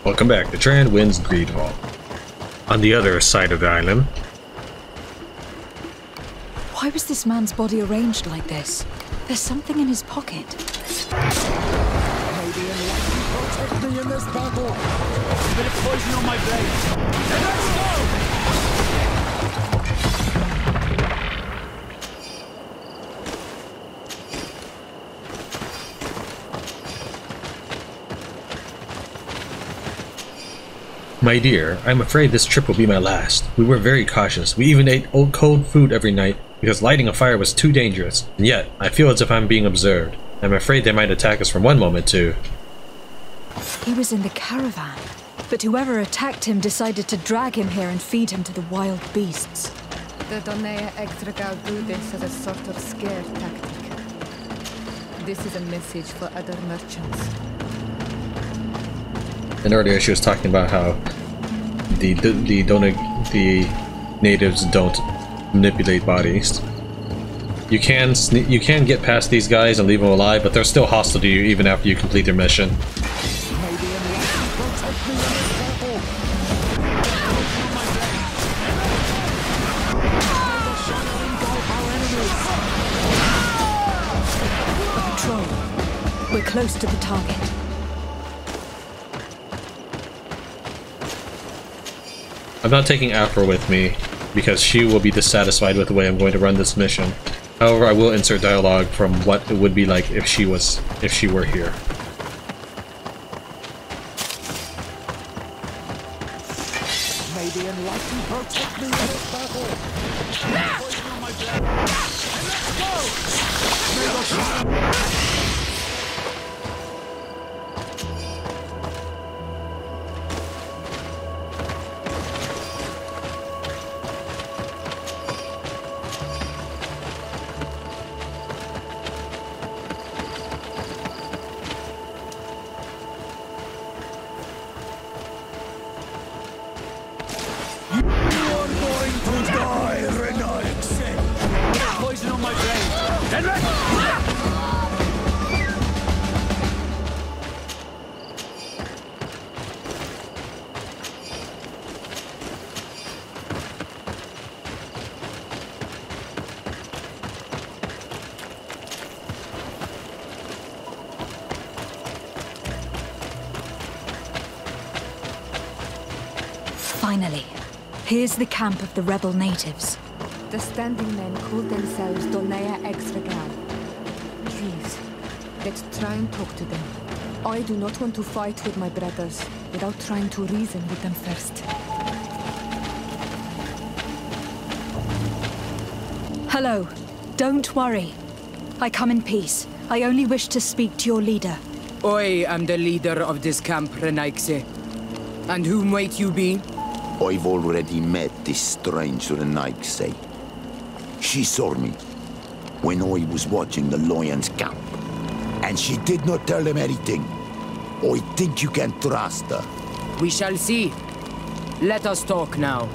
Welcome back to Tran wins GreedFall. On the other side of the island. Why was this man's body arranged like this? There's something in his pocket. Maybe enlighten protect me in this battle. A bit of poison on my blade. Then let's go! My dear, I'm afraid this trip will be my last. We were very cautious. We even ate old cold food every night because lighting a fire was too dangerous. And yet, I feel as if I'm being observed. I'm afraid they might attack us from one moment to... He was in the caravan, but whoever attacked him decided to drag him here and feed him to the wild beasts. The Donea Extragal do this as a sort of scare tactic. This is a message for other merchants. And earlier she was talking about how the natives don't manipulate bodies. You can get past these guys and leave them alive, but they're still hostile to you even after you complete their mission. A patrol. We're close to the target. I'm not taking Afro with me, because she will be dissatisfied with the way I'm going to run this mission. However, I will insert dialogue from what it would be like if she were here. May the enlightened protect me in this battle. Poison on my blade. And let's go! May the shadow... Finally, here's the camp of the rebel natives. The standing men call themselves Donea Extragal. Please, let's try and talk to them. I do not want to fight with my brothers without trying to reason with them first. Hello. Don't worry. I come in peace. I only wish to speak to your leader. I am the leader of this camp, Renaikse. And whom might you be? I've already met this strange Renaikse. She saw me when I was watching the Lions camp. And she did not tell them anything. I think you can trust her. We shall see. Let us talk now.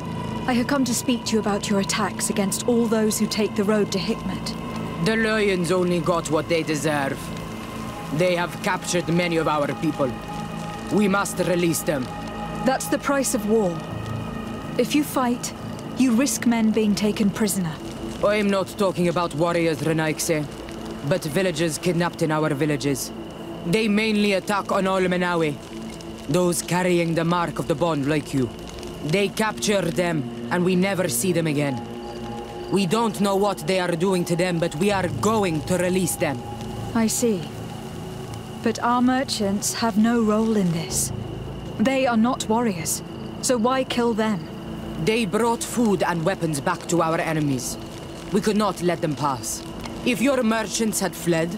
I have come to speak to you about your attacks against all those who take the road to Hikmet. The Lions only got what they deserve. They have captured many of our people. We must release them. That's the price of war. If you fight, you risk men being taken prisoner. I am not talking about warriors, Renaikse, but villagers kidnapped in our villages. They mainly attack on all Menawe, those carrying the mark of the bond like you. They capture them, and we never see them again. We don't know what they are doing to them, but we are going to release them. I see. But our merchants have no role in this. They are not warriors, so why kill them? They brought food and weapons back to our enemies. We could not let them pass. If your merchants had fled,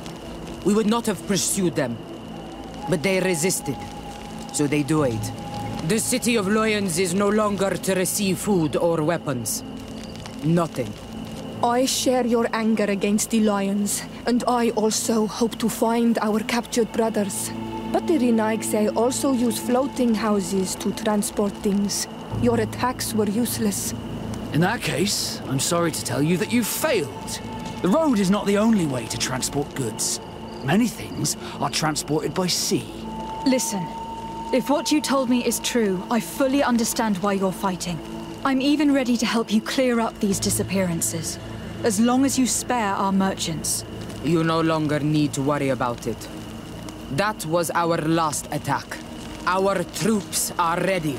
we would not have pursued them. But they resisted, so they died. The city of Lions is no longer to receive food or weapons. Nothing. I share your anger against the Lions, and I also hope to find our captured brothers. But the Renaikse also use floating houses to transport things. Your attacks were useless. In that case, I'm sorry to tell you that you've failed. The road is not the only way to transport goods. Many things are transported by sea. Listen, If what you told me is true, I fully understand why you're fighting. I'm even ready to help you clear up these disappearances, as long as you spare our merchants. You no longer need to worry about it. That was our last attack. Our troops are ready,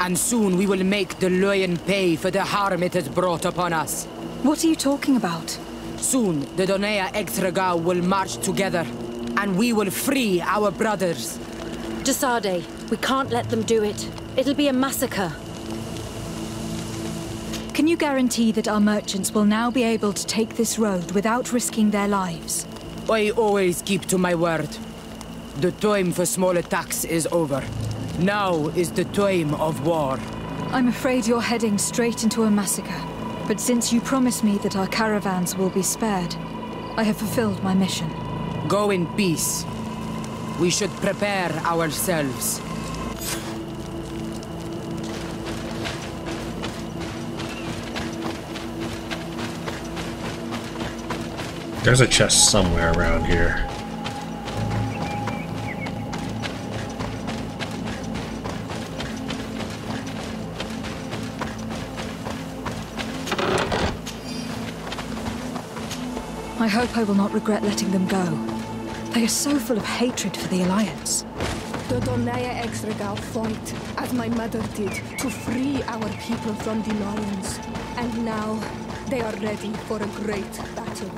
and soon we will make the Loyan pay for the harm it has brought upon us. What are you talking about? Soon, the Donea Exregao will march together, and we will free our brothers. Desade, we can't let them do it. It'll be a massacre. Can you guarantee that our merchants will now be able to take this road without risking their lives? I always keep to my word. The time for small attacks is over. Now is the time of war. I'm afraid you're heading straight into a massacre. But since you promised me that our caravans will be spared, I have fulfilled my mission. Go in peace. We should prepare ourselves. There's a chest somewhere around here. I hope I will not regret letting them go. They are so full of hatred for the Alliance. The Donea Exregao fought, as my mother did, to free our people from the lions. And now, they are ready for a great battle.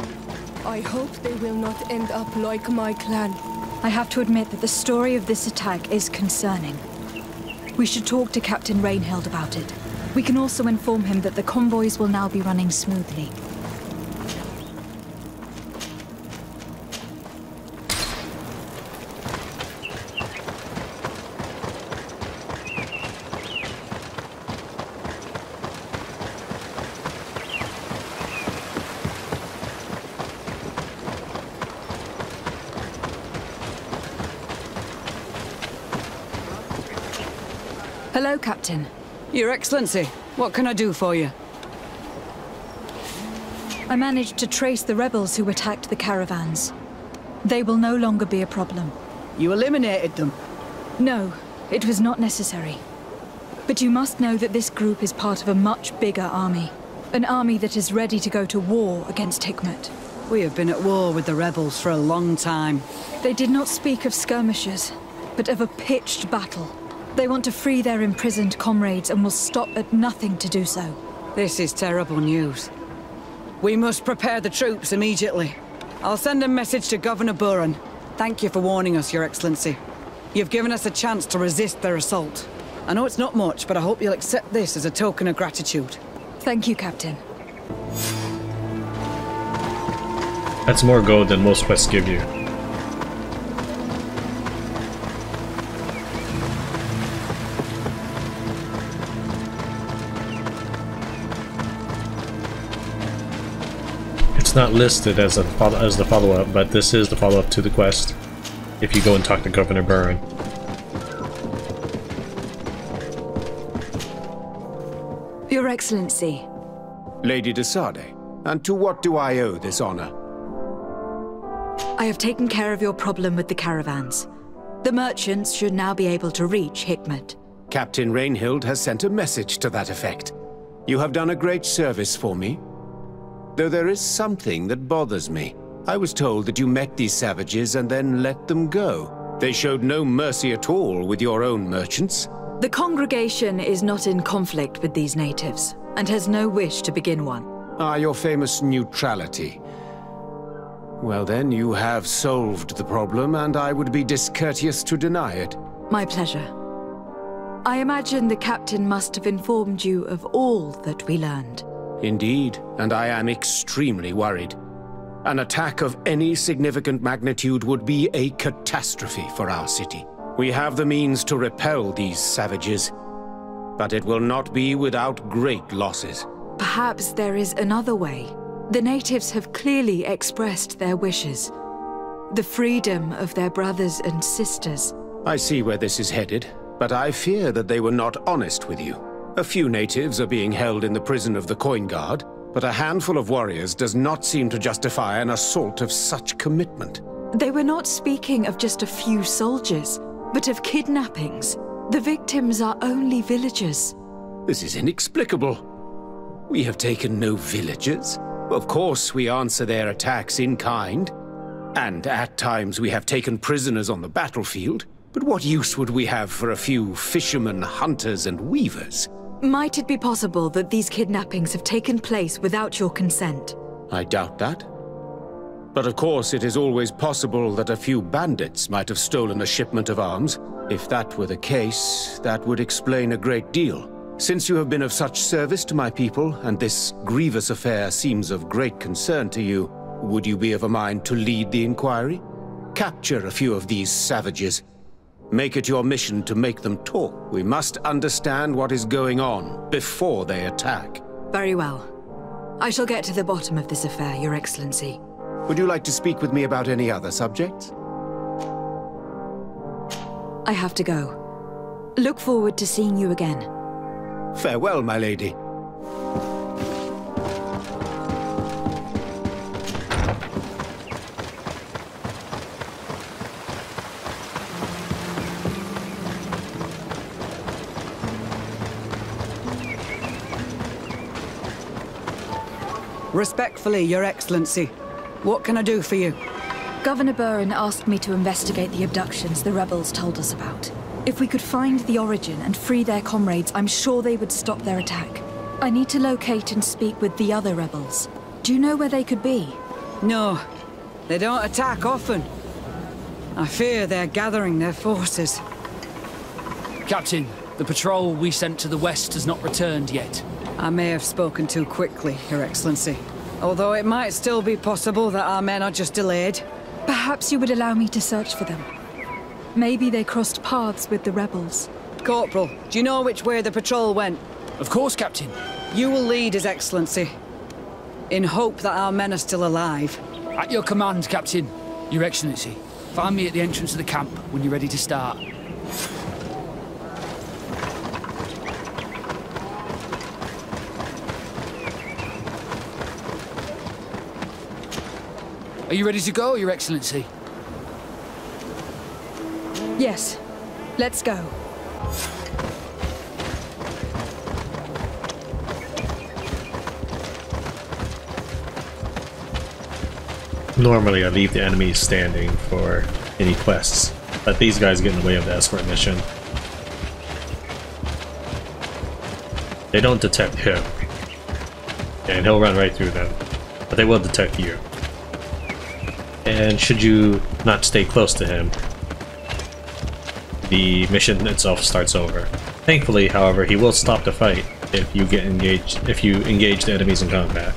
I hope they will not end up like my clan. I have to admit that the story of this attack is concerning. We should talk to Captain Rainhild about it. We can also inform him that the convoys will now be running smoothly. Hello, Captain. Your Excellency, what can I do for you? I managed to trace the rebels who attacked the caravans. They will no longer be a problem. You eliminated them? No, it was not necessary. But you must know that this group is part of a much bigger army. An army that is ready to go to war against Hikmet. We have been at war with the rebels for a long time. They did not speak of skirmishes, but of a pitched battle. They want to free their imprisoned comrades and will stop at nothing to do so. This is terrible news. We must prepare the troops immediately. I'll send a message to Governor Buran. Thank you for warning us, Your Excellency. You've given us a chance to resist their assault. I know it's not much, but I hope you'll accept this as a token of gratitude. Thank you, Captain. That's more gold than most quests give you. It's not listed as the follow-up, but this is the follow-up to the quest. If you go and talk to Governor Buran. Your Excellency. Lady Desade, and to what do I owe this honor? I have taken care of your problem with the caravans. The merchants should now be able to reach Hikmet. Captain Rainhild has sent a message to that effect. You have done a great service for me. Though there is something that bothers me. I was told that you met these savages and then let them go. They showed no mercy at all with your own merchants. The congregation is not in conflict with these natives, and has no wish to begin one. Ah, your famous neutrality. Well then, you have solved the problem, and I would be discourteous to deny it. My pleasure. I imagine the captain must have informed you of all that we learned. Indeed, and I am extremely worried. An attack of any significant magnitude would be a catastrophe for our city. We have the means to repel these savages, but it will not be without great losses. Perhaps there is another way. The natives have clearly expressed their wishes. The freedom of their brothers and sisters. I see where this is headed, but I fear that they were not honest with you. A few natives are being held in the prison of the Coin Guard, but a handful of warriors does not seem to justify an assault of such commitment. They were not speaking of just a few soldiers. But of kidnappings, the victims are only villagers. This is inexplicable. We have taken no villagers. Of course, we answer their attacks in kind. And at times we have taken prisoners on the battlefield. But what use would we have for a few fishermen, hunters, and weavers? Might it be possible that these kidnappings have taken place without your consent? I doubt that. But of course, it is always possible that a few bandits might have stolen a shipment of arms. If that were the case, that would explain a great deal. Since you have been of such service to my people, and this grievous affair seems of great concern to you, would you be of a mind to lead the inquiry? Capture a few of these savages. Make it your mission to make them talk. We must understand what is going on before they attack. Very well. I shall get to the bottom of this affair, Your Excellency. Would you like to speak with me about any other subjects? I have to go. Look forward to seeing you again. Farewell, my lady. Respectfully, Your Excellency. What can I do for you? Governor Buren asked me to investigate the abductions the rebels told us about. If we could find the origin and free their comrades, I'm sure they would stop their attack. I need to locate and speak with the other rebels. Do you know where they could be? No, they don't attack often. I fear they're gathering their forces. Captain, the patrol we sent to the west has not returned yet. I may have spoken too quickly, Your Excellency. Although it might still be possible that our men are just delayed. Perhaps you would allow me to search for them. Maybe they crossed paths with the rebels. Corporal, do you know which way the patrol went? Of course, Captain. You will lead, His Excellency, in hope that our men are still alive. At your command, Captain. Your Excellency. Find me at the entrance of the camp when you're ready to start. Are you ready to go, Your Excellency? Yes. Let's go. Normally I leave the enemies standing for any quests, but these guys get in the way of the escort mission. They don't detect him, and he'll run right through them, but they will detect you. And should you not stay close to him, the mission itself starts over. Thankfully, however, he will stop the fight if you engage the enemies in combat.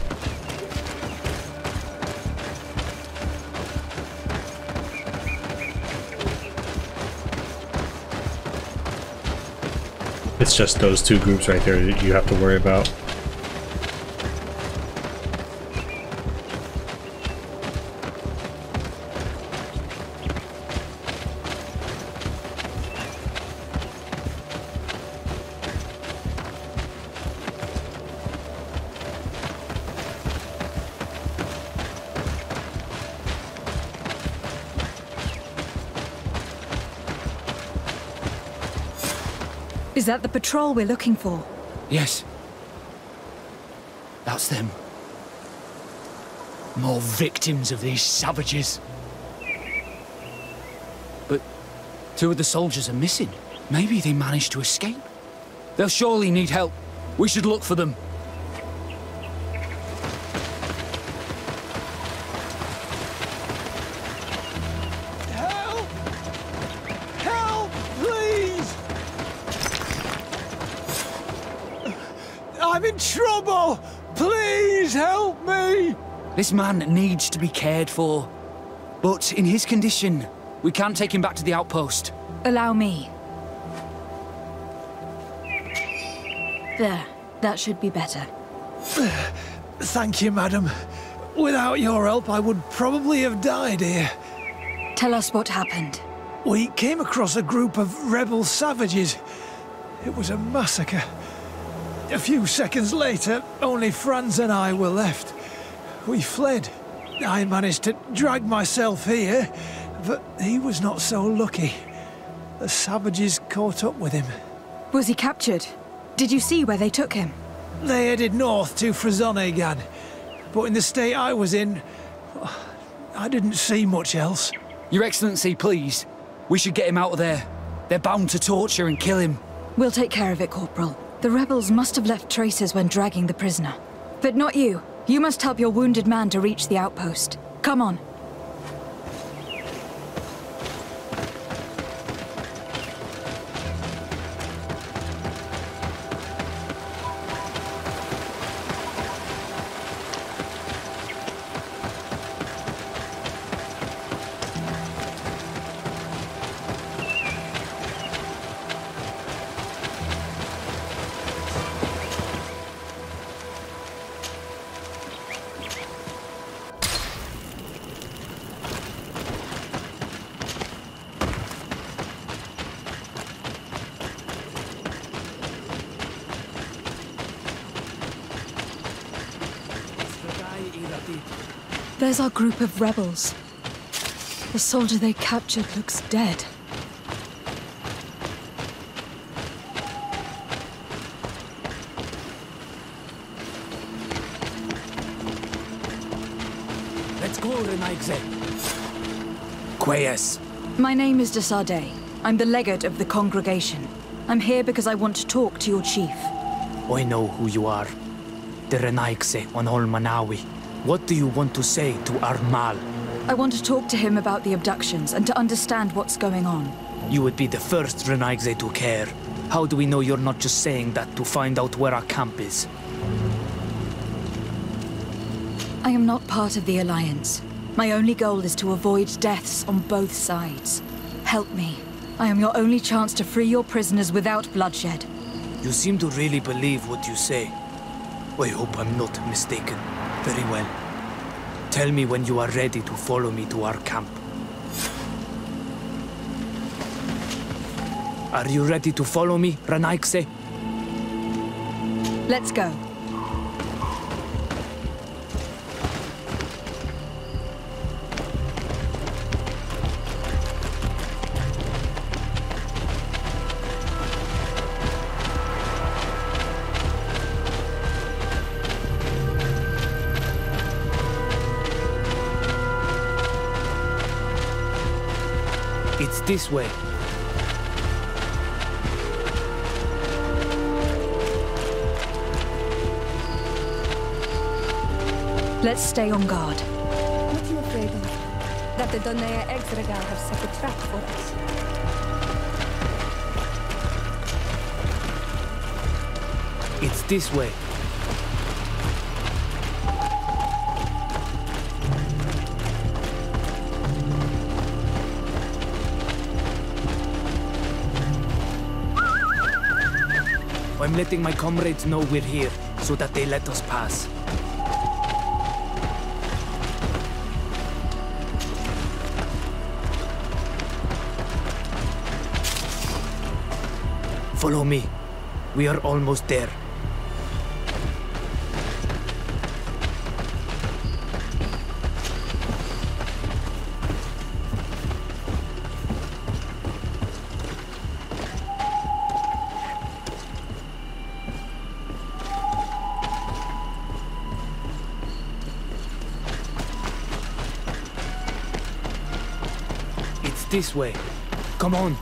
It's just those two groups right there that you have to worry about. Is that the patrol we're looking for? Yes. That's them. More victims of these savages. But two of the soldiers are missing. Maybe they managed to escape. They'll surely need help. We should look for them. Help! Help, please! I'm in trouble! Please help me! This man needs to be cared for. But in his condition, we can't take him back to the outpost. Allow me. There. That should be better. Thank you, madam. Without your help, I would probably have died here. Tell us what happened. We came across a group of rebel savages. It was a massacre. A few seconds later, only Franz and I were left. We fled. I managed to drag myself here, but he was not so lucky. The savages caught up with him. Was he captured? Did you see where they took him? They headed north to Frazonegan, but in the state I was in, I didn't see much else. Your Excellency, please. We should get him out of there. They're bound to torture and kill him. We'll take care of it, Corporal. The rebels must have left traces when dragging the prisoner. But not you. You must help your wounded man to reach the outpost. Come on. There's our group of rebels. The soldier they captured looks dead. Let's go, Renaigze. Quayes. My name is de Sardet. I'm the legate of the congregation. I'm here because I want to talk to your chief. I know who you are. The Renaigze on Ol Manawi. What do you want to say to Armal? I want to talk to him about the abductions and to understand what's going on. You would be the first Renaigze to care. How do we know you're not just saying that to find out where our camp is? I am not part of the Alliance. My only goal is to avoid deaths on both sides. Help me. I am your only chance to free your prisoners without bloodshed. You seem to really believe what you say. I hope I'm not mistaken. Very well. Tell me when you are ready to follow me to our camp. Are you ready to follow me, Renaigze? Let's go. It's this way. Let's stay on guard. What are you afraid of? That the Donea Exregal have set a trap for us. It's this way. I'm letting my comrades know we're here, so that they let us pass. Follow me. We are almost there. This way. Come on.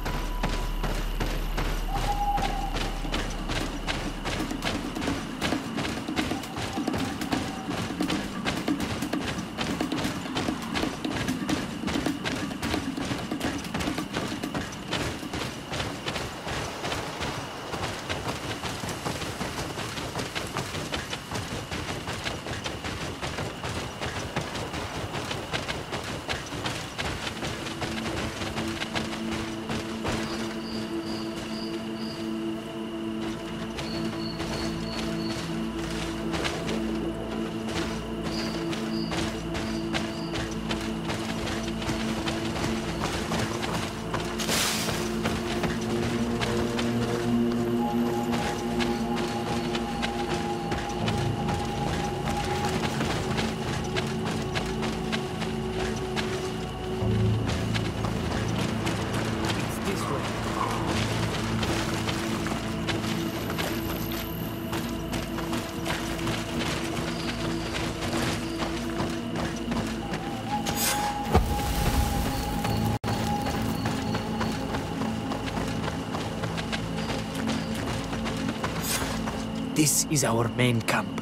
This is our main camp.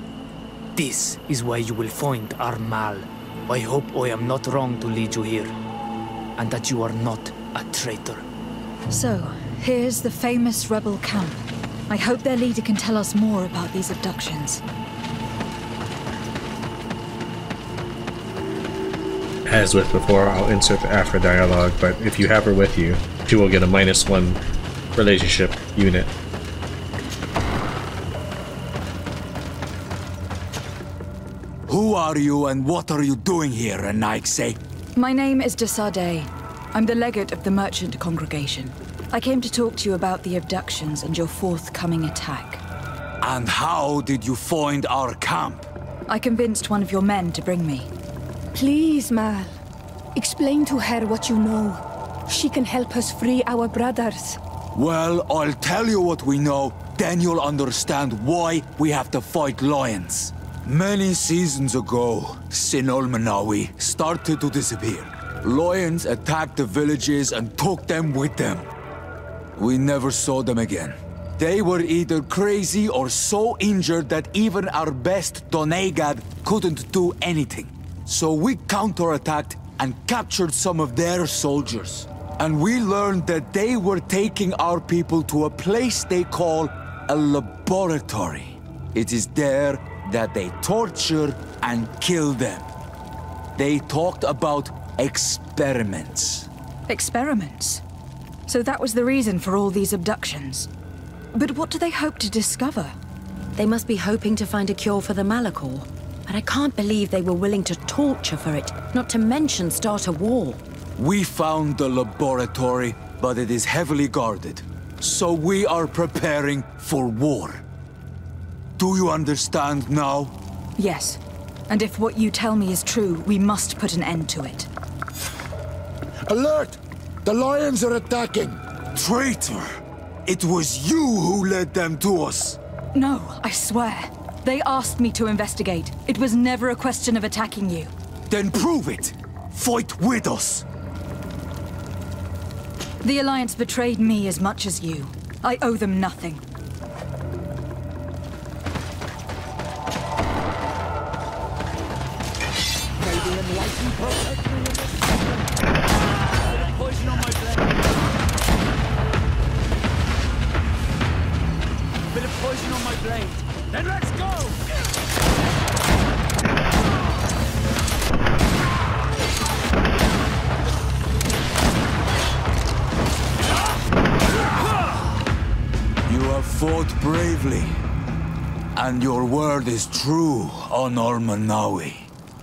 This is where you will find our Mal. I hope I am not wrong to lead you here, and that you are not a traitor. So, here's the famous rebel camp. I hope their leader can tell us more about these abductions. As with before, I'll insert the Afra dialogue, but if you have her with you, she will get a -1 relationship unit. Who are you and what are you doing here, Renaigse? My name is Desade. I'm the legate of the merchant congregation. I came to talk to you about the abductions and your forthcoming attack. And how did you find our camp? I convinced one of your men to bring me. Please, Mal. Explain to her what you know. She can help us free our brothers. Well, I'll tell you what we know, then you'll understand why we have to fight lions. Many seasons ago, Sinol Manawi started to disappear. Lions attacked the villages and took them with them. We never saw them again. They were either crazy or so injured that even our best Donegad couldn't do anything. So we counterattacked and captured some of their soldiers. And we learned that they were taking our people to a place they call a laboratory. It is there that they torture and kill them. They talked about experiments. Experiments? So that was the reason for all these abductions. But what do they hope to discover? They must be hoping to find a cure for the Malachor. But I can't believe they were willing to torture for it, not to mention start a war. We found the laboratory, but it is heavily guarded. So we are preparing for war. Do you understand now? Yes. And if what you tell me is true, we must put an end to it. Alert! The lions are attacking! Traitor! It was you who led them to us! No, I swear. They asked me to investigate. It was never a question of attacking you. Then prove it! Fight with us! The Alliance betrayed me as much as you. I owe them nothing. Poison on my blade. Bit of poison on my blade. Then let's go! You have fought bravely. And your word is true, Honor Manawi.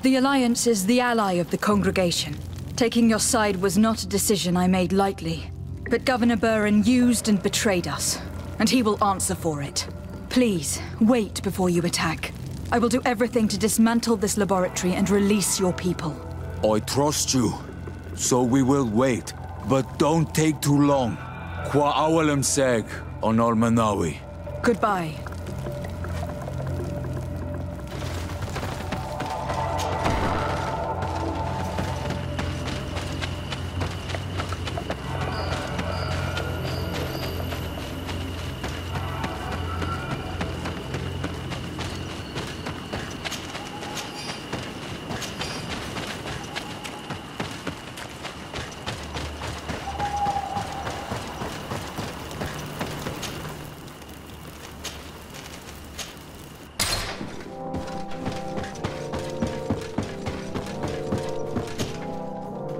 The Alliance is the ally of the congregation. Taking your side was not a decision I made lightly. But Governor Buren used and betrayed us, and he will answer for it. Please, wait before you attack. I will do everything to dismantle this laboratory and release your people. I trust you, so we will wait. But don't take too long. Kwa awalam seg, Honor Manawi. Goodbye.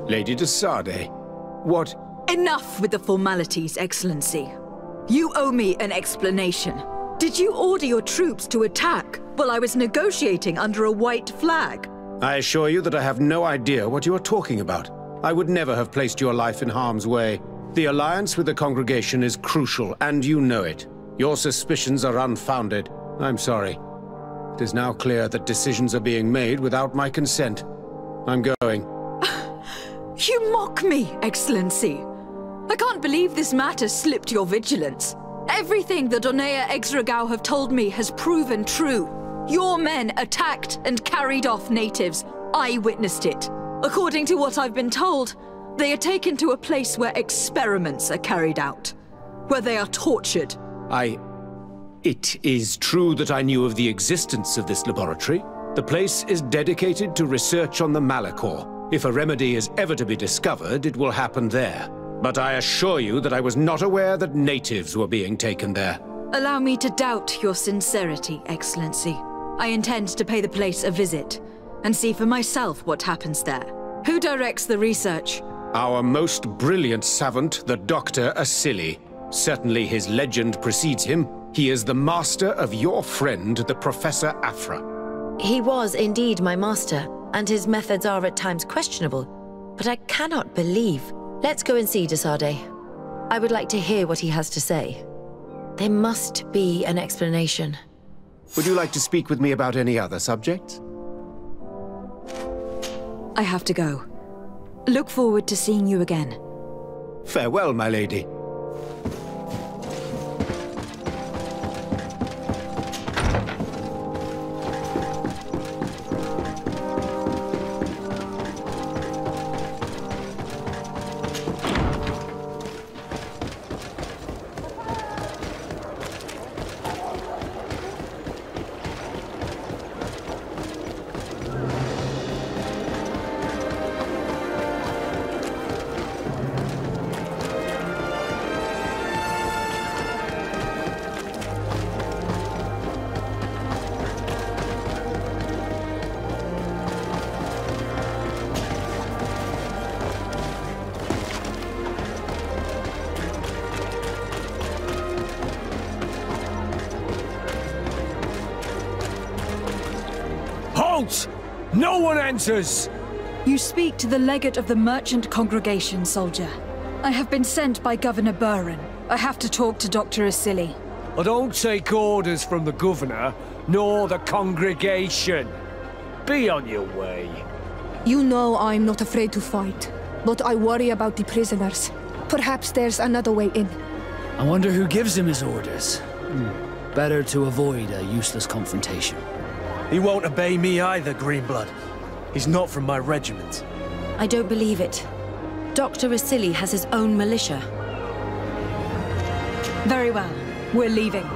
Lady Desade, what? Enough with the formalities, Excellency. You owe me an explanation. Did you order your troops to attack while I was negotiating under a white flag? I assure you that I have no idea what you are talking about. I would never have placed your life in harm's way. The alliance with the congregation is crucial, and you know it. Your suspicions are unfounded. I'm sorry. It is now clear that decisions are being made without my consent. I'm going. You mock me, Excellency. I can't believe this matter slipped your vigilance. Everything the Donea Exragao have told me has proven true. Your men attacked and carried off natives. I witnessed it. According to what I've been told, they are taken to a place where experiments are carried out. Where they are tortured. It is true that I knew of the existence of this laboratory. The place is dedicated to research on the Malachor. If a remedy is ever to be discovered, it will happen there. But I assure you that I was not aware that natives were being taken there. Allow me to doubt your sincerity, Excellency. I intend to pay the place a visit and see for myself what happens there. Who directs the research? Our most brilliant savant, the Dr. Asili. Certainly his legend precedes him. He is the master of your friend, the Professor Afra. He was indeed my master, and his methods are at times questionable. But I cannot believe. Let's go and see Desade. I would like to hear what he has to say. There must be an explanation. Would you like to speak with me about any other subjects? I have to go. Look forward to seeing you again. Farewell, my lady. Halt! No one enters! You speak to the legate of the merchant congregation, soldier. I have been sent by Governor Buran. I have to talk to Dr. Asili. I don't take orders from the governor, nor the congregation. Be on your way. You know I'm not afraid to fight, but I worry about the prisoners. Perhaps there's another way in. I wonder who gives him his orders. Better to avoid a useless confrontation. He won't obey me either, Greenblood. He's not from my regiment. I don't believe it. Dr. Asili has his own militia. Very well. We're leaving.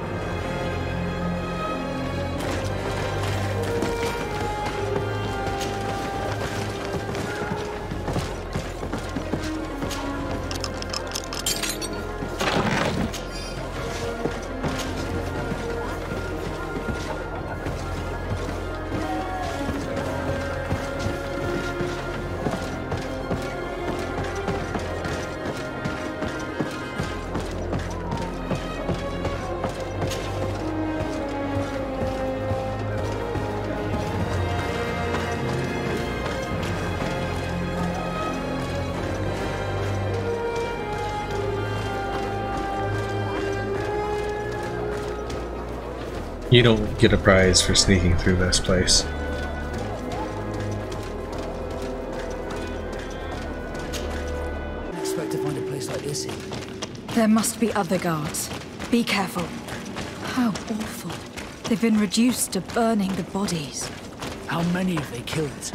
You don't get a prize for sneaking through this place. I didn't expect to find a place like this here. There must be other guards. Be careful. How awful. They've been reduced to burning the bodies. How many have they killed?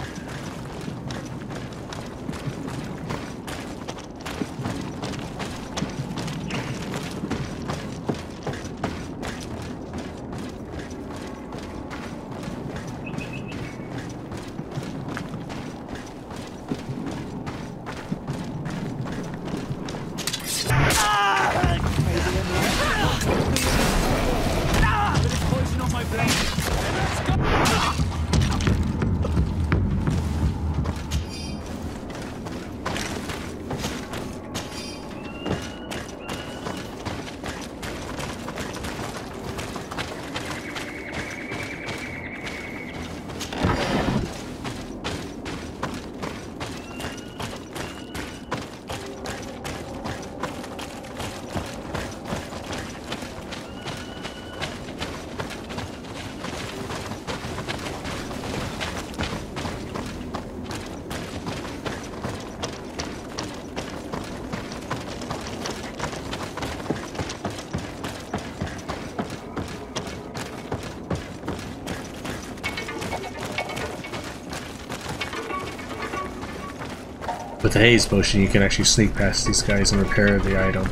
With the haze potion, you can actually sneak past these guys and repair the item.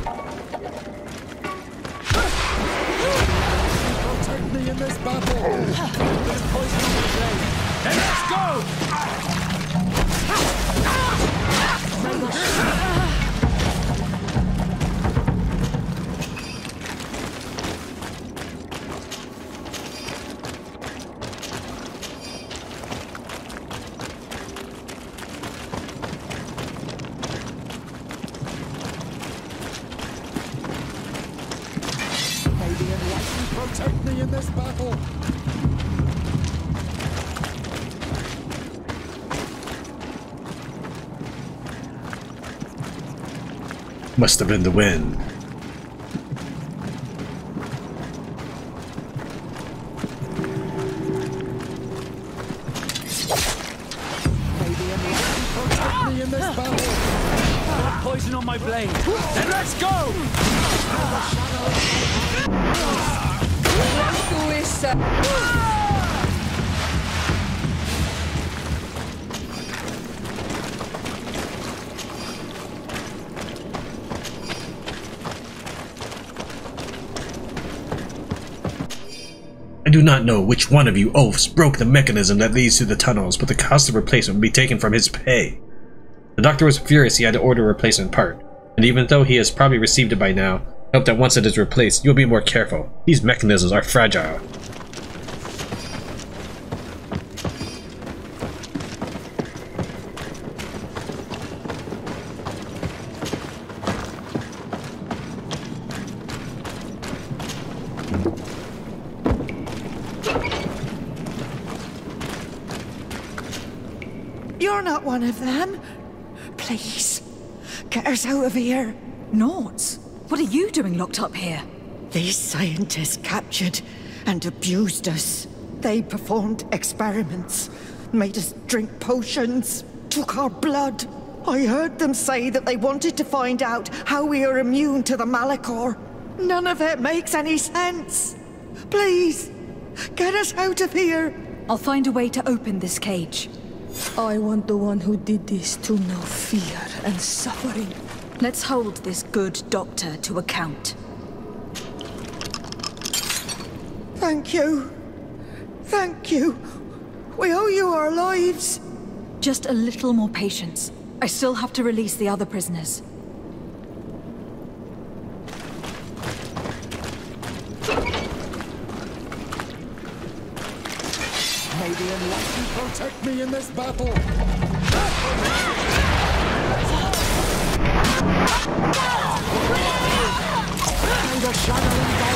me in this battle. Must have been the wind. Me in this battle. Poison on my blade. Then let's go! I do not know which one of you oafs broke the mechanism that leads to the tunnels, but the cost of replacement will be taken from his pay. The doctor was furious he had to order a replacement part, and even though he has probably received it by now, I hope that once it is replaced, you'll be more careful. These mechanisms are fragile. You're not one of them. Please, get us out of here. Noughts? What are you doing locked up here? These scientists captured and abused us. They performed experiments, made us drink potions, took our blood. I heard them say that they wanted to find out how we are immune to the Malachor. None of it makes any sense. Please, get us out of here. I'll find a way to open this cage. I want the one who did this to know fear and suffering. Let's hold this good doctor to account. Thank you. Thank you. We owe you our lives. Just a little more patience. I still have to release the other prisoners. May the Enlightened protect me in this battle. And the shattering by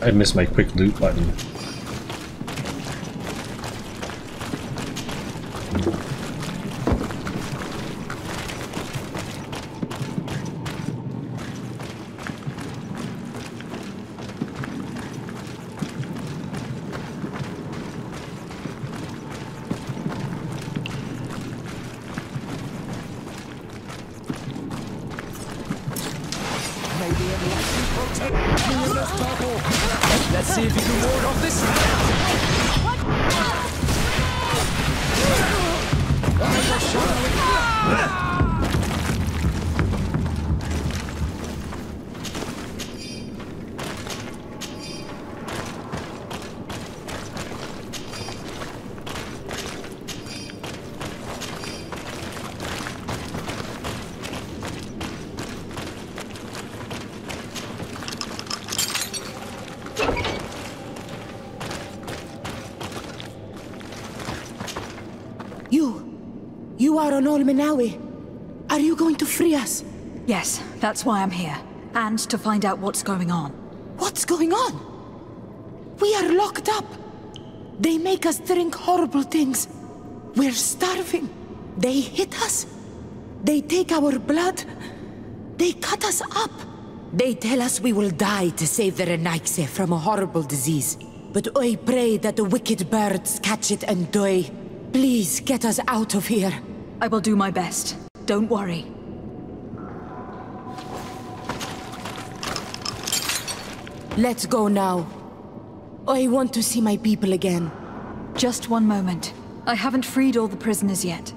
I missed my quick loot button. Let's see if you can ward off this. You are on Olmenawi. Are you going to free us? Yes, that's why I'm here. And to find out what's going on. What's going on? We are locked up. They make us drink horrible things. We're starving. They hit us. They take our blood. They cut us up. They tell us we will die to save the Renaigse from a horrible disease. But I pray that the wicked birds catch it and die. Please get us out of here. I will do my best. Don't worry. Let's go now. I want to see my people again. Just one moment. I haven't freed all the prisoners yet.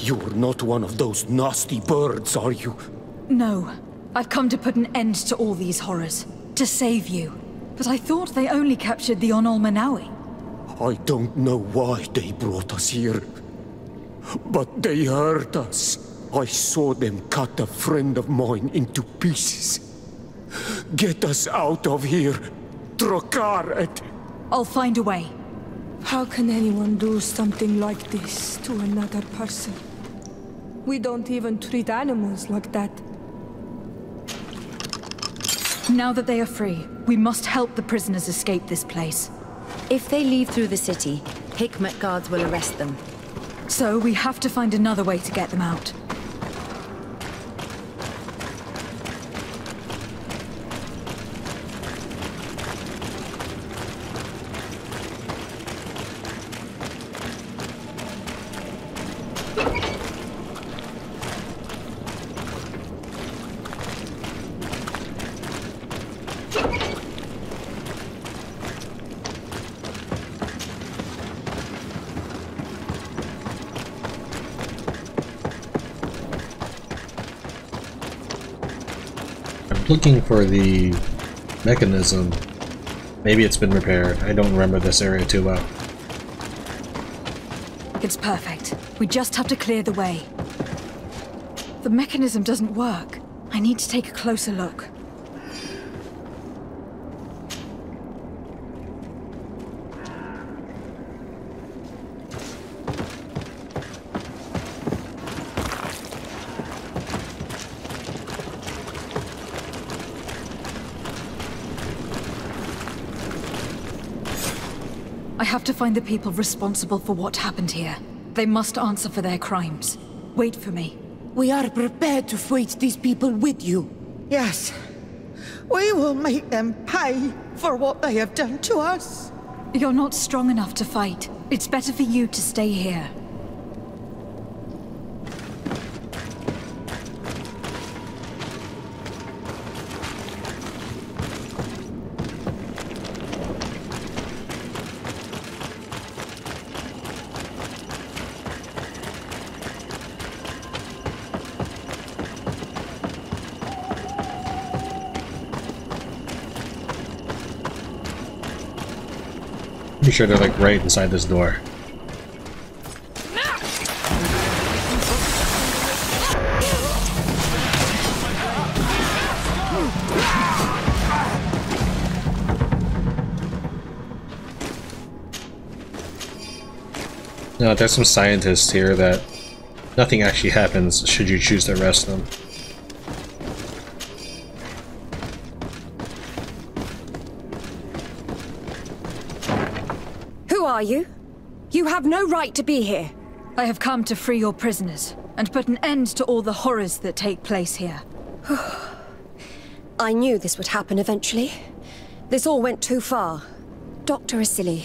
You're not one of those nasty birds, are you? No. I've come to put an end to all these horrors. To save you. But I thought they only captured the Onol Manawi. I don't know why they brought us here. But they hurt us. I saw them cut a friend of mine into pieces. Get us out of here. Trokaret. I'll find a way. How can anyone do something like this to another person? We don't even treat animals like that. Now that they are free, we must help the prisoners escape this place. If they leave through the city, Hikmet guards will arrest them. So we have to find another way to get them out. Looking for the mechanism. Maybe it's been repaired. I don't remember this area too well. It's perfect. We just have to clear the way. The mechanism doesn't work. I need to take a closer look. I have to find the people responsible for what happened here. They must answer for their crimes. Wait for me. We are prepared to fight these people with you. Yes. We will make them pay for what they have done to us. You're not strong enough to fight. It's better for you to stay here. Pretty sure they're like right inside this door. No, there's some scientists here that nothing actually happens should you choose to arrest them. Who are you? You have no right to be here. I have come to free your prisoners and put an end to all the horrors that take place here. I knew this would happen eventually. This all went too far. Dr. Asili,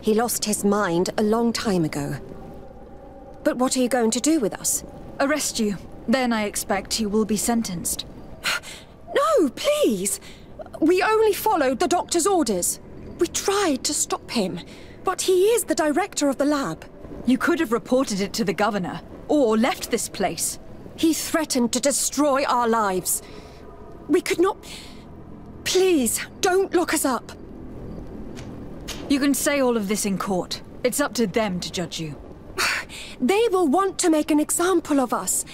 he lost his mind a long time ago. But what are you going to do with us? Arrest you. Then I expect you will be sentenced. No, please! We only followed the doctor's orders. We tried to stop him, but he is the director of the lab. You could have reported it to the governor, or left this place. He threatened to destroy our lives. We could not... Please, don't lock us up. You can say all of this in court. It's up to them to judge you. They will want to make an example of us.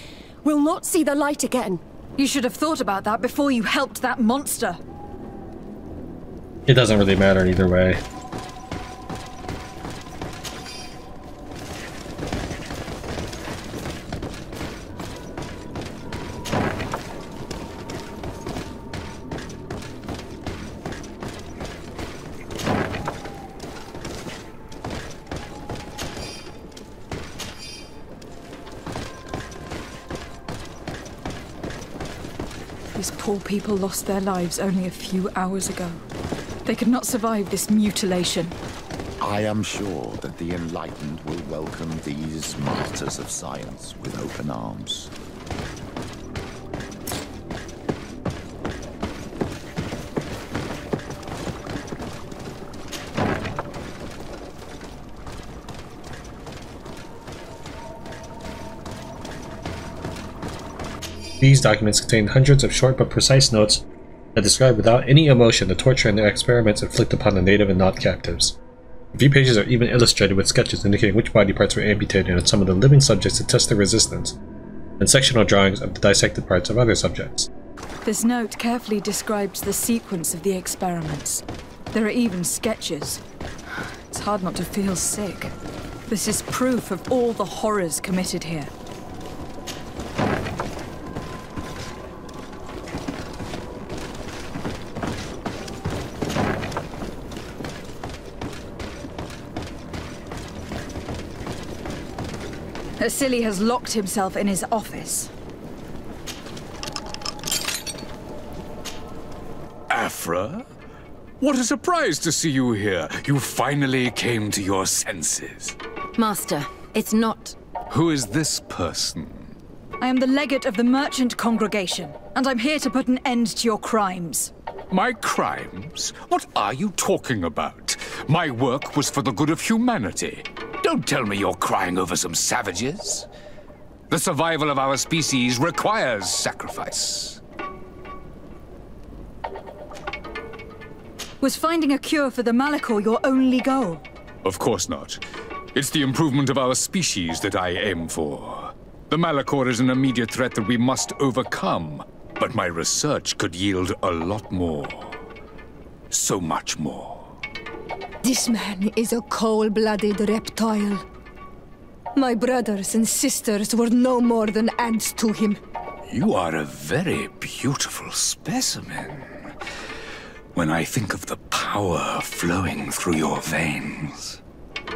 We'll not see the light again. You should have thought about that before you helped that monster. It doesn't really matter either way. These poor people lost their lives only a few hours ago. They could not survive this mutilation. I am sure that the enlightened will welcome these martyrs of science with open arms. These documents contain hundreds of short but precise notes that describe without any emotion the torture and the experiments inflicted upon the native and not captives. A few pages are even illustrated with sketches indicating which body parts were amputated on some of the living subjects to test their resistance, and sectional drawings of the dissected parts of other subjects. This note carefully describes the sequence of the experiments. There are even sketches. It's hard not to feel sick. This is proof of all the horrors committed here. Asili has locked himself in his office. Afra? What a surprise to see you here. You finally came to your senses. Master, it's not... Who is this person? I am the legate of the merchant congregation, and I'm here to put an end to your crimes. My crimes? What are you talking about? My work was for the good of humanity. Don't tell me you're crying over some savages. The survival of our species requires sacrifice. Was finding a cure for the Malachor your only goal? Of course not. It's the improvement of our species that I aim for. The Malachor is an immediate threat that we must overcome, but my research could yield a lot more. So much more. This man is a cold-blooded reptile. My brothers and sisters were no more than ants to him. You are a very beautiful specimen. When I think of the power flowing through your veins.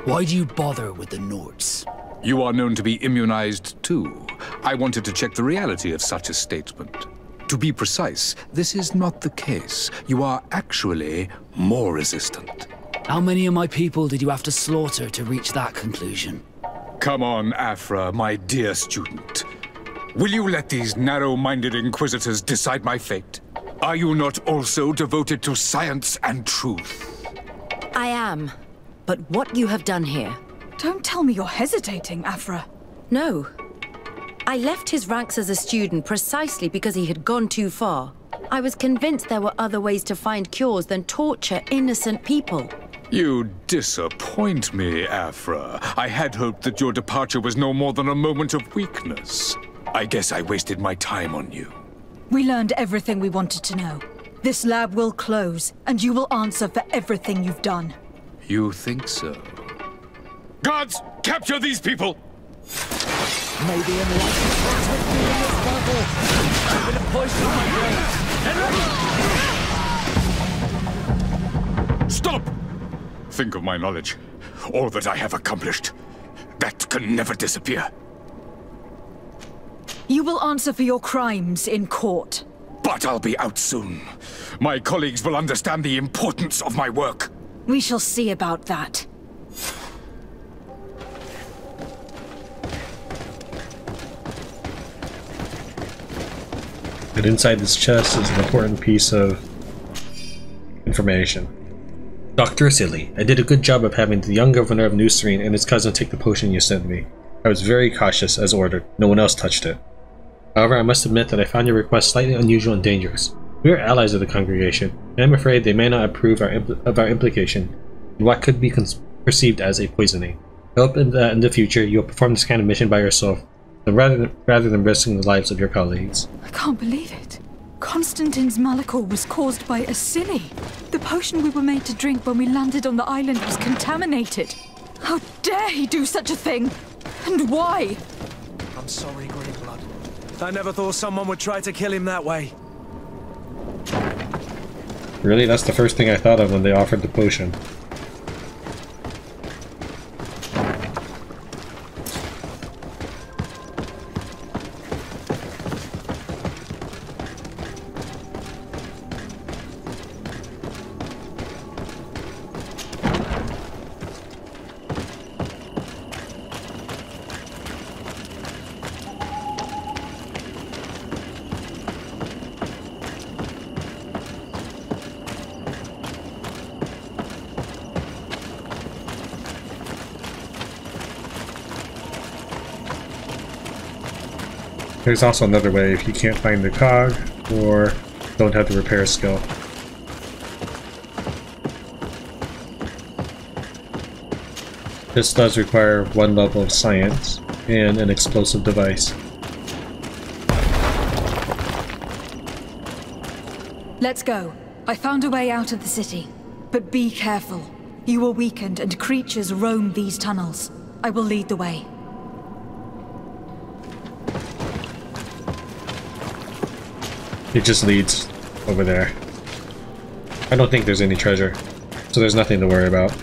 Why do you bother with the notes? You are known to be immunized too. I wanted to check the reality of such a statement. To be precise, this is not the case. You are actually more resistant. How many of my people did you have to slaughter to reach that conclusion? Come on, Afra, my dear student. Will you let these narrow-minded inquisitors decide my fate? Are you not also devoted to science and truth? I am. But what you have done here... Don't tell me you're hesitating, Afra. No. I left his ranks as a student precisely because he had gone too far. I was convinced there were other ways to find cures than torture innocent people. You disappoint me, Afra. I had hoped that your departure was no more than a moment of weakness. I guess I wasted my time on you. We learned everything we wanted to know. This lab will close, and you will answer for everything you've done. You think so? Guards, capture these people! Maybe enlightenment was with me in this bubble. I'm gonna poison my brain. Stop! Think of my knowledge. All that I have accomplished. That can never disappear. You will answer for your crimes in court. But I'll be out soon. My colleagues will understand the importance of my work. We shall see about that. And inside this chest is an important piece of information. Dr. Asili, I did a good job of having the young governor of New Serene and his cousin take the potion you sent me. I was very cautious, as ordered. No one else touched it. However, I must admit that I found your request slightly unusual and dangerous. We are allies of the congregation, and I'm afraid they may not approve of our implication in what could be perceived as a poisoning. I hope that in the future you will perform this kind of mission by yourself, rather than risking the lives of your colleagues. I can't believe it. Constantine's Malachor was caused by Asili. The potion we were made to drink when we landed on the island was contaminated. How dare he do such a thing? And why? I'm sorry, Greenblood. I never thought someone would try to kill him that way. Really? That's the first thing I thought of when they offered the potion. There's also another way if you can't find the cog or don't have the repair skill. This does require 1 level of science and an explosive device. Let's go. I found a way out of the city. But be careful. You are weakened and creatures roam these tunnels. I will lead the way. It just leads over there. I don't think there's any treasure, so there's nothing to worry about.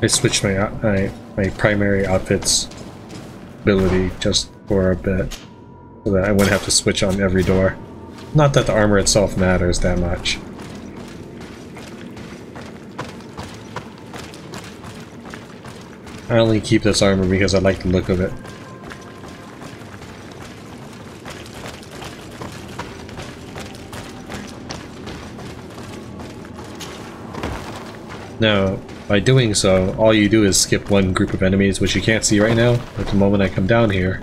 I switched my primary outfit's ability just for a bit, so that I wouldn't have to switch on every door. Not that the armor itself matters that much. I only keep this armor because I like the look of it. Now, by doing so, all you do is skip one group of enemies, which you can't see right now, but the moment I come down here,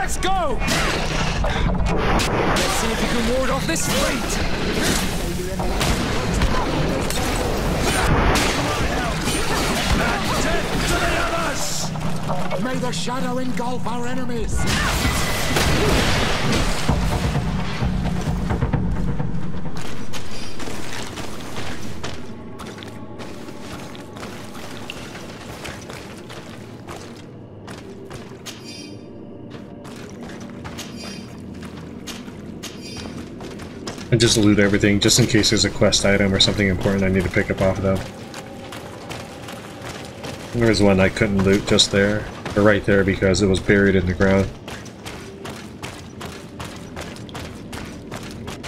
Let's go! Let's see if you can ward off this fate! Death to the others! May the shadow engulf our enemies! I just loot everything, just in case there's a quest item or something important I need to pick up off of them. There was one I couldn't loot just there, or right there because it was buried in the ground.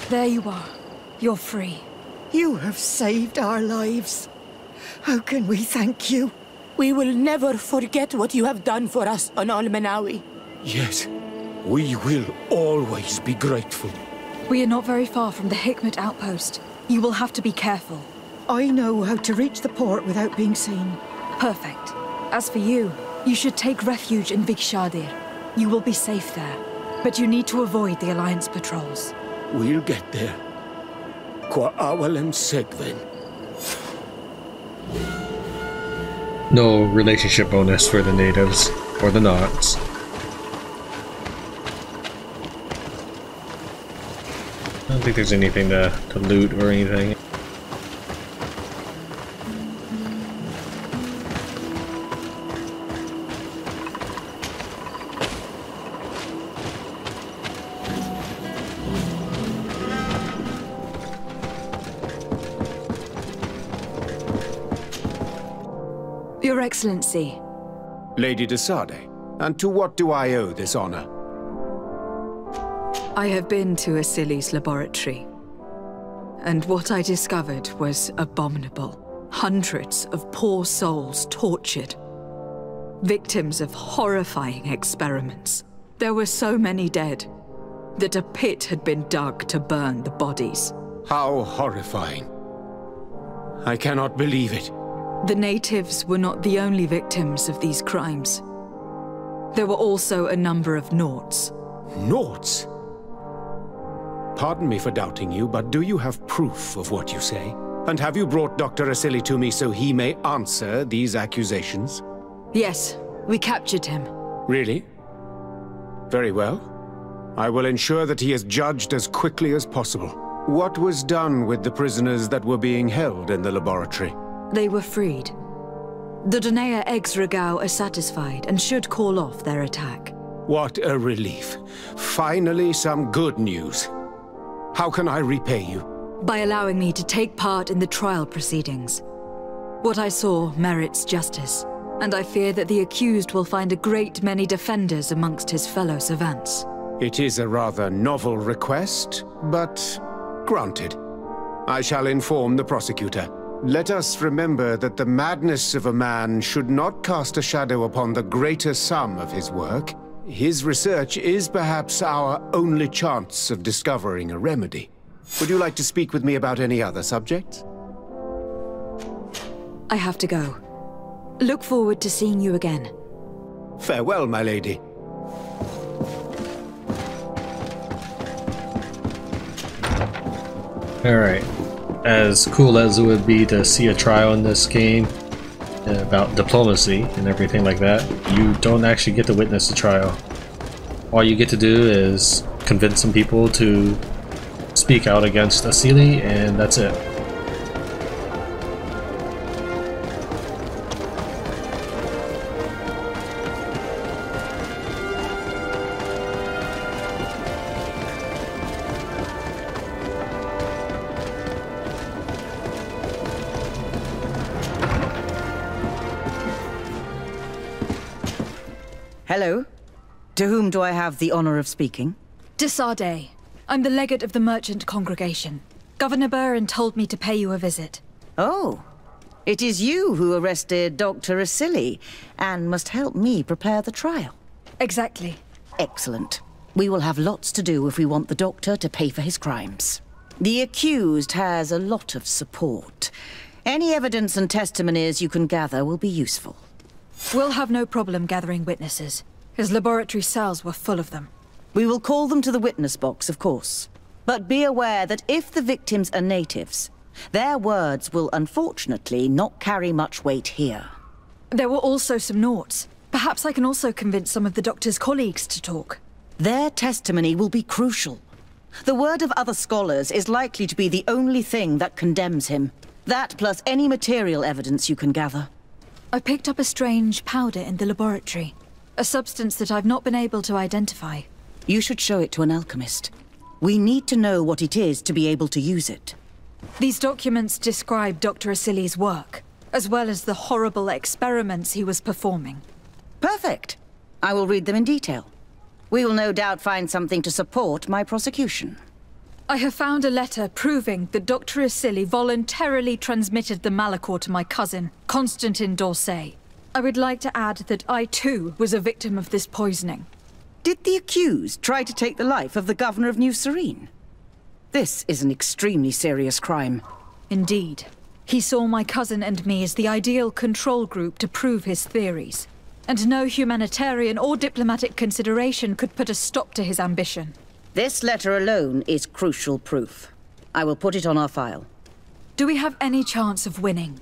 There you are. You're free. You have saved our lives. How can we thank you? We will never forget what you have done for us on Almenawi. Yes, we will always be grateful. We are not very far from the Hikmet outpost. You will have to be careful. I know how to reach the port without being seen. Perfect. As for you, you should take refuge in Vikshadir. You will be safe there. But you need to avoid the Alliance patrols. We'll get there. Qua awalem segven. No relationship bonus for the natives, or the Nots. think there's anything to loot or anything. Your Excellency. Lady de Sardet, and to what do I owe this honor? I have been to Asili's laboratory, and what I discovered was abominable. Hundreds of poor souls tortured, victims of horrifying experiments. There were so many dead that a pit had been dug to burn the bodies. How horrifying. I cannot believe it. The natives were not the only victims of these crimes. There were also a number of Nauts. Nauts? Pardon me for doubting you, but do you have proof of what you say? And have you brought Dr. Asili to me so he may answer these accusations? Yes, we captured him. Really? Very well. I will ensure that he is judged as quickly as possible. What was done with the prisoners that were being held in the laboratory? They were freed. The Donea Exregao are satisfied and should call off their attack. What a relief. Finally, some good news. How can I repay you? By allowing me to take part in the trial proceedings. What I saw merits justice, and I fear that the accused will find a great many defenders amongst his fellow savants. It is a rather novel request, but granted. I shall inform the prosecutor. Let us remember that the madness of a man should not cast a shadow upon the greater sum of his work. His research is perhaps our only chance of discovering a remedy. Would you like to speak with me about any other subjects? I have to go. Look forward to seeing you again. Farewell, my lady. Alright. As cool as it would be to see a trial in this game about diplomacy and everything like that, you don't actually get to witness the trial. All you get to do is convince some people to speak out against Asili, and that's it. Hello. To whom do I have the honor of speaking? De Sardet. I'm the legate of the merchant congregation. Governor Buran told me to pay you a visit. Oh. It is you who arrested Dr. Asili and must help me prepare the trial. Exactly. Excellent. We will have lots to do if we want the doctor to pay for his crimes. The accused has a lot of support. Any evidence and testimonies you can gather will be useful. We'll have no problem gathering witnesses. His laboratory cells were full of them. We will call them to the witness box, of course. But be aware that if the victims are natives, their words will unfortunately not carry much weight here. There were also some Nauts. Perhaps I can also convince some of the doctor's colleagues to talk. Their testimony will be crucial. The word of other scholars is likely to be the only thing that condemns him. That plus any material evidence you can gather. I picked up a strange powder in the laboratory. A substance that I've not been able to identify. You should show it to an alchemist. We need to know what it is to be able to use it. These documents describe Dr. Asili's work, as well as the horrible experiments he was performing. Perfect. I will read them in detail. We will no doubt find something to support my prosecution. I have found a letter proving that Dr. Asili voluntarily transmitted the Malachor to my cousin, Constantin d'Orsay. I would like to add that I too was a victim of this poisoning. Did the accused try to take the life of the governor of New Serene? This is an extremely serious crime. Indeed. He saw my cousin and me as the ideal control group to prove his theories. And no humanitarian or diplomatic consideration could put a stop to his ambition. This letter alone is crucial proof. I will put it on our file. Do we have any chance of winning?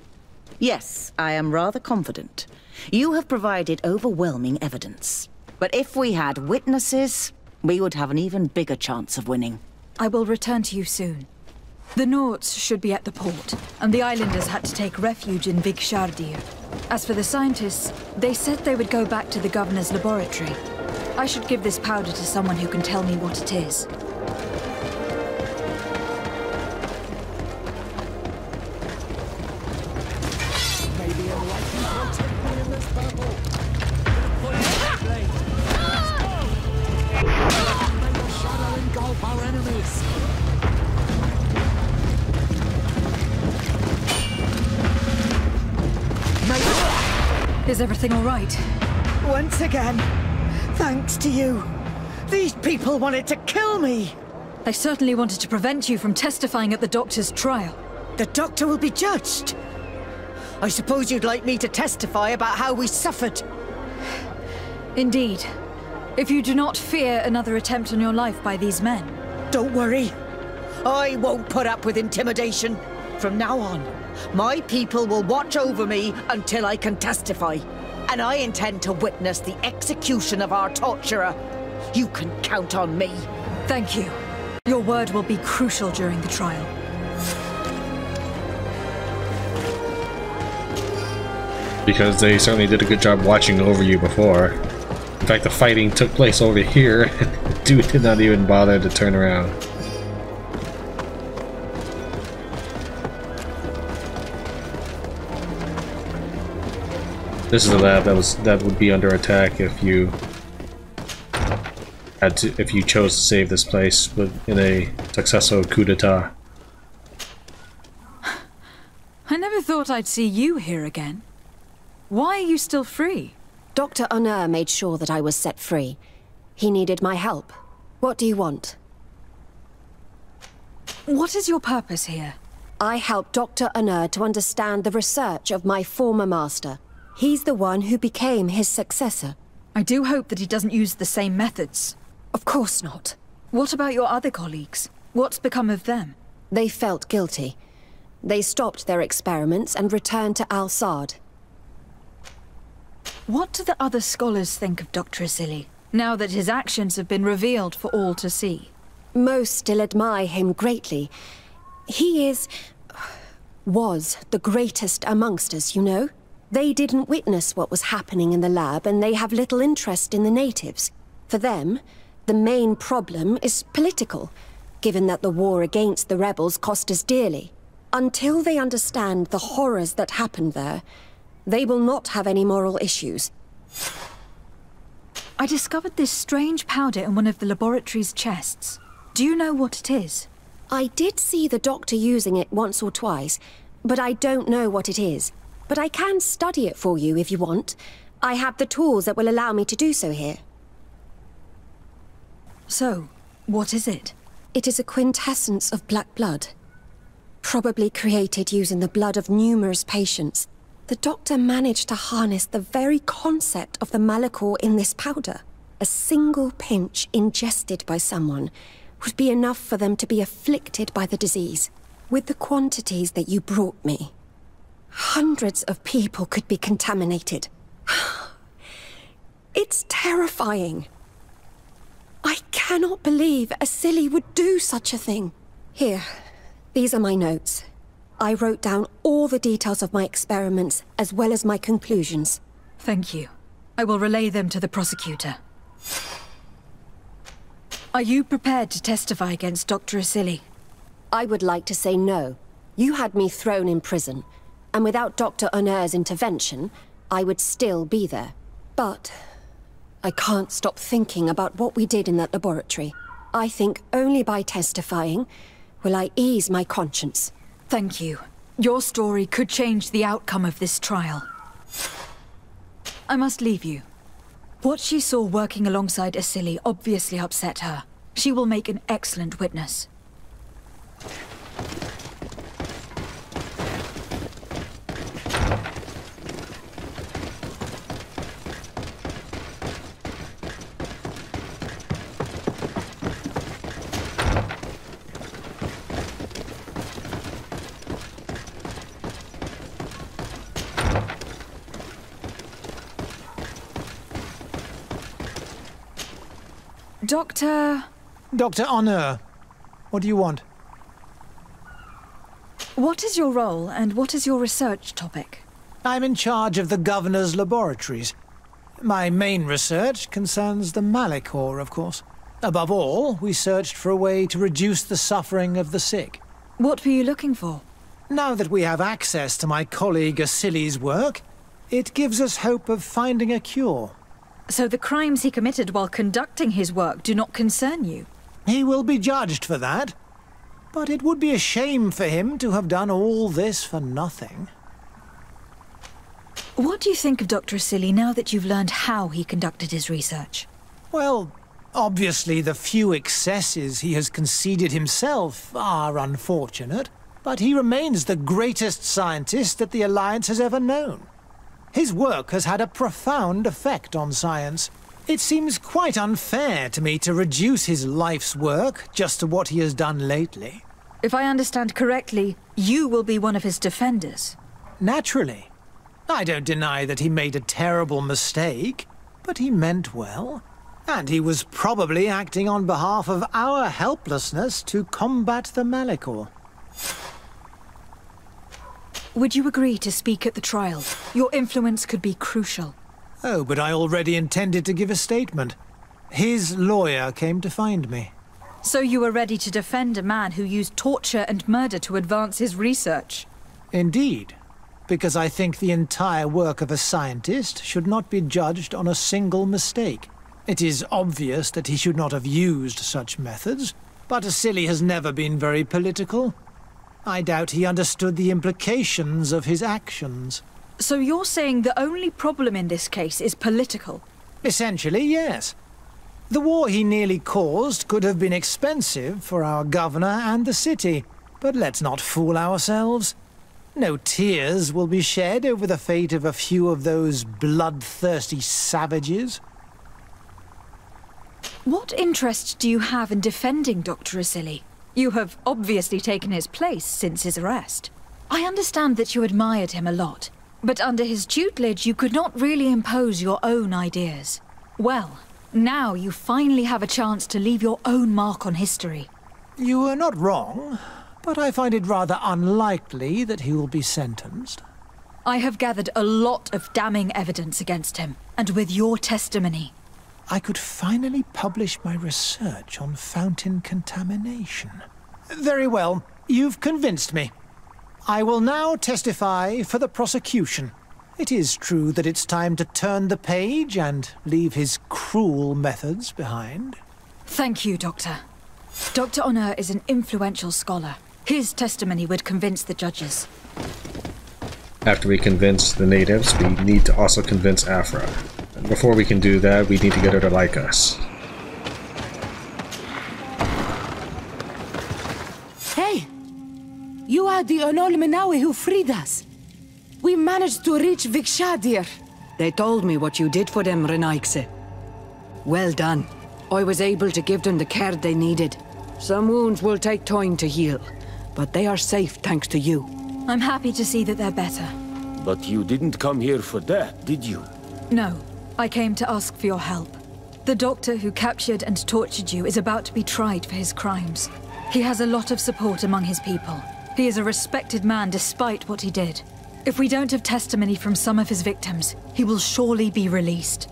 Yes, I am rather confident. You have provided overwhelming evidence. But if we had witnesses, we would have an even bigger chance of winning. I will return to you soon. The Nords should be at the port, and the islanders had to take refuge in Vigshardir. As for the scientists, they said they would go back to the governor's laboratory. I should give this powder to someone who can tell me what it is. Maybe enlightenment will take me in this battle. May the shadow engulf our enemies. Is everything all right? Once again, thanks to you. These people wanted to kill me. They certainly wanted to prevent you from testifying at the doctor's trial. The doctor will be judged. I suppose you'd like me to testify about how we suffered. Indeed. If you do not fear another attempt on your life by these men. Don't worry. I won't put up with intimidation. From now on, my people will watch over me until I can testify. And I intend to witness the execution of our torturer. You can count on me. Thank you. Your word will be crucial during the trial. Because they certainly did a good job watching over you before. In fact, the fighting took place over here. The dude did not even bother to turn around. This is a lab that would be under attack if you chose to save this place in a successful coup d'etat. I never thought I'd see you here again. Why are you still free? Dr. Honor made sure that I was set free. He needed my help. What do you want? What is your purpose here? I helped Dr. Honor to understand the research of my former master. He's the one who became his successor. I do hope that he doesn't use the same methods. Of course not. What about your other colleagues? What's become of them? They felt guilty. They stopped their experiments and returned to Al-Sad. What do the other scholars think of Dr. Asili, now that his actions have been revealed for all to see? Most still admire him greatly. He was the greatest amongst us, you know? They didn't witness what was happening in the lab, and they have little interest in the natives. For them, the main problem is political, given that the war against the rebels cost us dearly. Until they understand the horrors that happened there, they will not have any moral issues. I discovered this strange powder in one of the laboratory's chests. Do you know what it is? I did see the doctor using it once or twice, but I don't know what it is. But I can study it for you if you want. I have the tools that will allow me to do so here. So, what is it? It is a quintessence of black blood. Probably created using the blood of numerous patients. The doctor managed to harness the very concept of the Malachor in this powder. A single pinch ingested by someone would be enough for them to be afflicted by the disease. With the quantities that you brought me, hundreds of people could be contaminated. It's terrifying. I cannot believe Asili would do such a thing. Here, these are my notes. I wrote down all the details of my experiments, as well as my conclusions. Thank you. I will relay them to the prosecutor. Are you prepared to testify against Dr. Asili? I would like to say no. You had me thrown in prison, and without Dr. Honor's intervention, I would still be there. But I can't stop thinking about what we did in that laboratory. I think only by testifying will I ease my conscience. Thank you. Your story could change the outcome of this trial. I must leave you. What she saw working alongside Asili obviously upset her. She will make an excellent witness. Dr. Honor, What do you want? What is your role, and what is your research topic? I'm in charge of the Governor's laboratories. My main research concerns the Malachor, of course. Above all, we searched for a way to reduce the suffering of the sick. What were you looking for? Now that we have access to my colleague Asili's work, it gives us hope of finding a cure. So the crimes he committed while conducting his work do not concern you? He will be judged for that. But it would be a shame for him to have done all this for nothing. What do you think of Dr. Asili now that you've learned how he conducted his research? Well, obviously the few excesses he has conceded himself are unfortunate, but he remains the greatest scientist that the Alliance has ever known. His work has had a profound effect on science. It seems quite unfair to me to reduce his life's work just to what he has done lately. If I understand correctly, you will be one of his defenders. Naturally. I don't deny that he made a terrible mistake, but he meant well. And he was probably acting on behalf of our helplessness to combat the Malachor. Would you agree to speak at the trial? Your influence could be crucial. Oh, but I already intended to give a statement. His lawyer came to find me. So you were ready to defend a man who used torture and murder to advance his research? Indeed, because I think the entire work of a scientist should not be judged on a single mistake. It is obvious that he should not have used such methods, but Asili has never been very political. I doubt he understood the implications of his actions. So you're saying the only problem in this case is political? Essentially, yes. The war he nearly caused could have been expensive for our governor and the city, but let's not fool ourselves. No tears will be shed over the fate of a few of those bloodthirsty savages. What interest do you have in defending Dr. Asili? You have obviously taken his place since his arrest. I understand that you admired him a lot, but under his tutelage you could not really impose your own ideas. Well, now you finally have a chance to leave your own mark on history. You are not wrong, but I find it rather unlikely that he will be sentenced. I have gathered a lot of damning evidence against him, and with your testimony, I could finally publish my research on fountain contamination. Very well, you've convinced me. I will now testify for the prosecution. It is true that it's time to turn the page and leave his cruel methods behind. Thank you, Doctor. Dr. Honor is an influential scholar. His testimony would convince the judges. After we convince the natives, we need to also convince Afra. And before we can do that, we need to get her to like us. Hey! You are the Onol Menawi who freed us. We managed to reach Vikshadir. They told me what you did for them, Renaikse. Well done. I was able to give them the care they needed. Some wounds will take time to heal, but they are safe thanks to you. I'm happy to see that they're better. But you didn't come here for that, did you? No, I came to ask for your help. The doctor who captured and tortured you is about to be tried for his crimes. He has a lot of support among his people. He is a respected man despite what he did. If we don't have testimony from some of his victims, he will surely be released.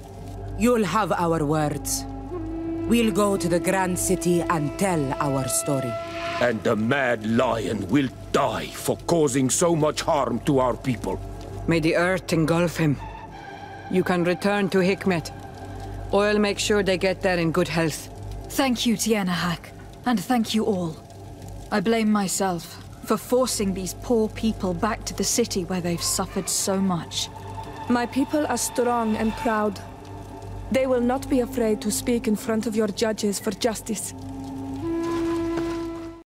You'll have our words. We'll go to the Grand City and tell our story. And the Mad Lion will die for causing so much harm to our people. May the earth engulf him. You can return to Hikmet. I'll make sure they get there in good health. Thank you, Tienahak, and thank you all. I blame myself for forcing these poor people back to the city where they've suffered so much. My people are strong and proud. They will not be afraid to speak in front of your judges for justice.